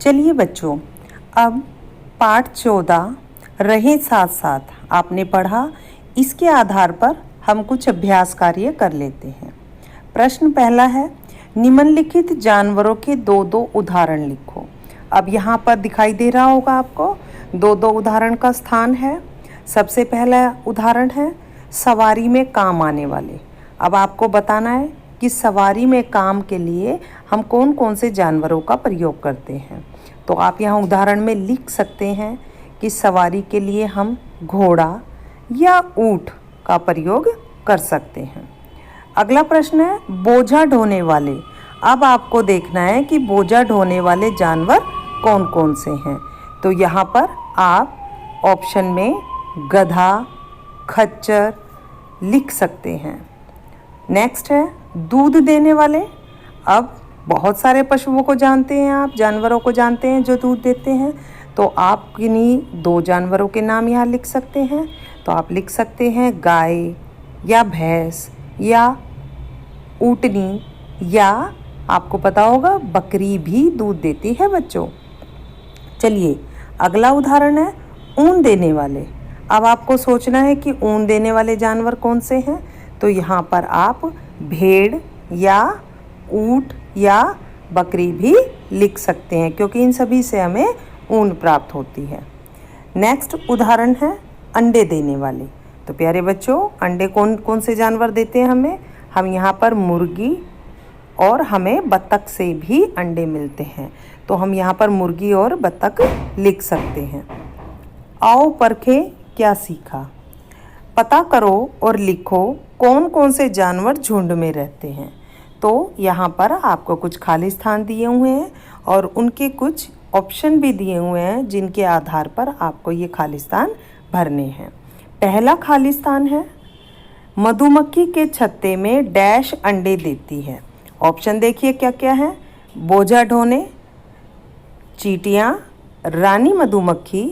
चलिए बच्चों, अब पाठ 14 रहे साथ साथ आपने पढ़ा, इसके आधार पर हम कुछ अभ्यास कार्य कर लेते हैं। प्रश्न पहला है, निम्नलिखित जानवरों के दो दो उदाहरण लिखो। अब यहाँ पर दिखाई दे रहा होगा आपको, दो दो उदाहरण का स्थान है। सबसे पहला उदाहरण है सवारी में काम आने वाले। अब आपको बताना है कि सवारी में काम के लिए हम कौन कौन से जानवरों का प्रयोग करते हैं। तो आप यहाँ उदाहरण में लिख सकते हैं कि सवारी के लिए हम घोड़ा या ऊंट का प्रयोग कर सकते हैं। अगला प्रश्न है बोझा ढोने वाले। अब आपको देखना है कि बोझा ढोने वाले जानवर कौन कौन से हैं। तो यहाँ पर आप ऑप्शन में गधा, खच्चर लिख सकते हैं। नेक्स्ट है दूध देने वाले। अब बहुत सारे पशुओं को जानते हैं आप, जानवरों को जानते हैं जो दूध देते हैं। तो आप किन्हीं दो जानवरों के नाम यहाँ लिख सकते हैं। तो आप लिख सकते हैं गाय या भैंस या ऊँटनी, या आपको पता होगा बकरी भी दूध देती है बच्चों। चलिए अगला उदाहरण है ऊन देने वाले। अब आपको सोचना है कि ऊन देने वाले जानवर कौन से हैं। तो यहाँ पर आप भेड़ या ऊँट या बकरी भी लिख सकते हैं, क्योंकि इन सभी से हमें ऊन प्राप्त होती है। नेक्स्ट उदाहरण है अंडे देने वाले। तो प्यारे बच्चों, अंडे कौन कौन से जानवर देते हैं हमें। हम यहाँ पर मुर्गी और हमें बत्तख से भी अंडे मिलते हैं। तो हम यहाँ पर मुर्गी और बत्तख लिख सकते हैं। आओ परखे क्या सीखा। पता करो और लिखो कौन कौन से जानवर झुंड में रहते हैं। तो यहाँ पर आपको कुछ खाली स्थान दिए हुए हैं और उनके कुछ ऑप्शन भी दिए हुए हैं, जिनके आधार पर आपको ये खाली स्थान भरने हैं। पहला खाली स्थान है मधुमक्खी के छत्ते में डैश अंडे देती है। ऑप्शन देखिए क्या क्या है। बोझा ढोने, चींटियाँ, रानी मधुमक्खी,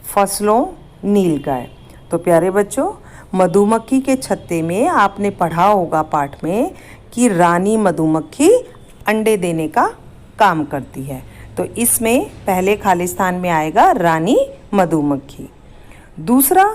फसलों, नीलगाय। तो प्यारे बच्चों, मधुमक्खी के छत्ते में आपने पढ़ा होगा पाठ में कि रानी मधुमक्खी अंडे देने का काम करती है। तो इसमें पहले खाली स्थान में आएगा रानी मधुमक्खी। दूसरा,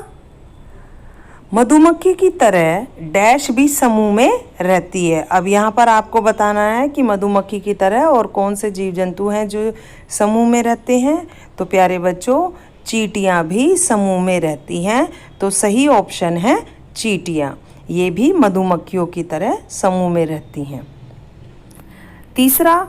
मधुमक्खी की तरह डैश भी समूह में रहती है। अब यहाँ पर आपको बताना है कि मधुमक्खी की तरह और कौन से जीव जंतु हैं जो समूह में रहते हैं। तो प्यारे बच्चों, चींटियाँ भी समूह में रहती हैं। तो सही ऑप्शन है चींटियाँ, ये भी मधुमक्खियों की तरह समूह में रहती हैं। तीसरा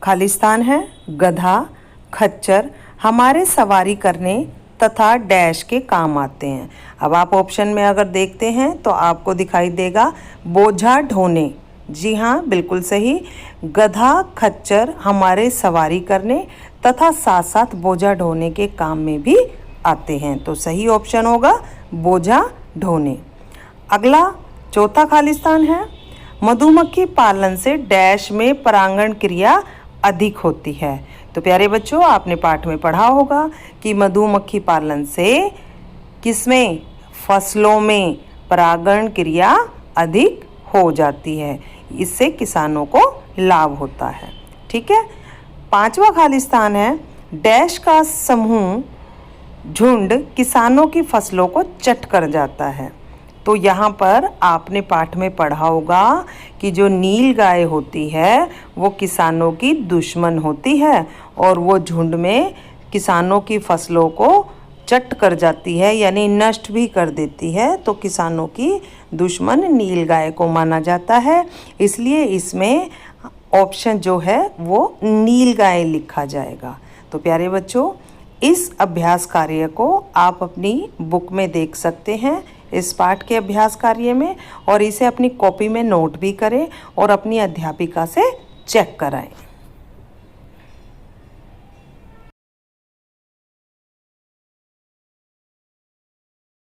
खाली स्थान है गधा, खच्चर हमारे सवारी करने तथा डैश के काम आते हैं। अब आप ऑप्शन में अगर देखते हैं तो आपको दिखाई देगा बोझा ढोने। जी हाँ, बिल्कुल सही। गधा, खच्चर हमारे सवारी करने तथा साथ साथ बोझा ढोने के काम में भी आते हैं। तो सही ऑप्शन होगा बोझा ढोने। अगला चौथा खाली स्थान है मधुमक्खी पालन से डैश में परागण क्रिया अधिक होती है। तो प्यारे बच्चों, आपने पाठ में पढ़ा होगा कि मधुमक्खी पालन से किसमें, फसलों में परागण क्रिया अधिक हो जाती है। इससे किसानों को लाभ होता है। ठीक है। पांचवा खाली स्थान है डैश का समूह झुंड किसानों की फसलों को चट कर जाता है। तो यहाँ पर आपने पाठ में पढ़ा होगा कि जो नील गाय होती है वो किसानों की दुश्मन होती है और वो झुंड में किसानों की फसलों को चट कर जाती है, यानी नष्ट भी कर देती है। तो किसानों की दुश्मन नील गाय को माना जाता है। इसलिए इसमें ऑप्शन जो है वो नील गाय लिखा जाएगा। तो प्यारे बच्चों, इस अभ्यास कार्य को आप अपनी बुक में देख सकते हैं, इस पाठ के अभ्यास कार्य में, और इसे अपनी कॉपी में नोट भी करें और अपनी अध्यापिका से चेक कराएं।